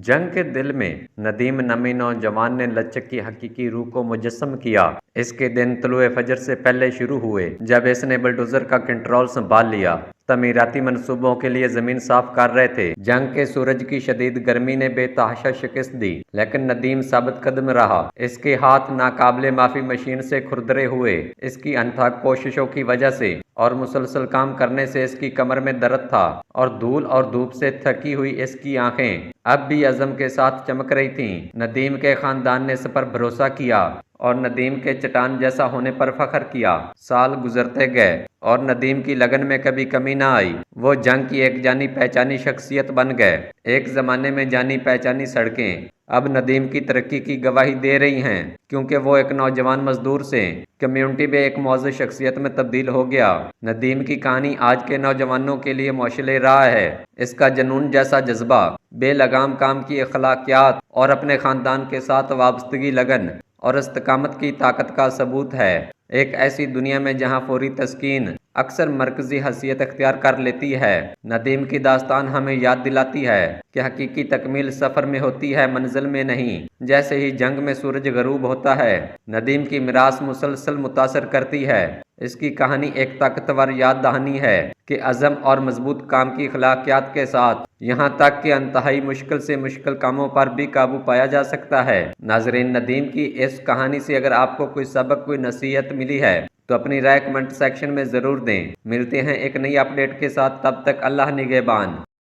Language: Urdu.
جنگ کے دل میں ندیم نامی نوجوان نے لچک کی حقیقی روح کو مجسم کیا۔ اس کے دن طلوع فجر سے پہلے شروع ہوئے جب اس نے بلڈوزر کا کنٹرول سنبھال لیا۔ تعمیراتی منصوبوں کے لیے زمین صاف کر رہے تھے۔ جنگ کے سورج کی شدید گرمی نے بے تحاشا شکست دی، لیکن ندیم ثابت قدم رہا۔ اس کے ہاتھ ناقابل معافی مشین سے کھردرے ہوئے۔ اس کی انتھک کوششوں کی وجہ سے اور مسلسل کام کرنے سے اس کی کمر میں درد تھا، اور دھول اور دھوپ سے تھکی ہوئی اس کی آنکھیں اب بھی عزم کے ساتھ چمک رہی تھیں۔ ندیم کے خاندان نے اس پر بھروسہ کیا اور ندیم کے چٹان جیسا ہونے پر فخر کیا۔ سال گزرتے گئے اور ندیم کی لگن میں کبھی کمی نہ آئی۔ وہ جنگ کی ایک جانی پہچانی شخصیت بن گئے۔ ایک زمانے میں جانی پہچانی سڑکیں اب ندیم کی ترقی کی گواہی دے رہی ہیں، کیونکہ وہ ایک نوجوان مزدور سے کمیونٹی میں ایک معزز شخصیت میں تبدیل ہو گیا۔ ندیم کی کہانی آج کے نوجوانوں کے لیے مشعل راہ ہے۔ اس کا جنون جیسا جذبہ، بے لگام کام کی اخلاقیات اور اپنے خاندان کے ساتھ وابستگی لگن اور استقامت کی طاقت کا ثبوت ہے۔ ایک ایسی دنیا میں جہاں فوری تسکین اکثر مرکزی حیثیت اختیار کر لیتی ہے، ندیم کی داستان ہمیں یاد دلاتی ہے کہ حقیقی تکمیل سفر میں ہوتی ہے، منزل میں نہیں۔ جیسے ہی جنگ میں سورج غروب ہوتا ہے، ندیم کی میراث مسلسل متاثر کرتی ہے۔ اس کی کہانی ایک طاقتور یاد دہانی ہے کہ عزم اور مضبوط کام کی اخلاقیات کے ساتھ یہاں تک کہ انتہائی مشکل سے مشکل کاموں پر بھی قابو پایا جا سکتا ہے۔ ناظرین، ندیم کی اس کہانی سے اگر آپ کو کوئی سبق، کوئی نصیحت ملی ہے تو اپنی رائے کمنٹ سیکشن میں ضرور دیں۔ ملتے ہیں ایک نئی اپڈیٹ کے ساتھ، تب تک اللہ نگہبان۔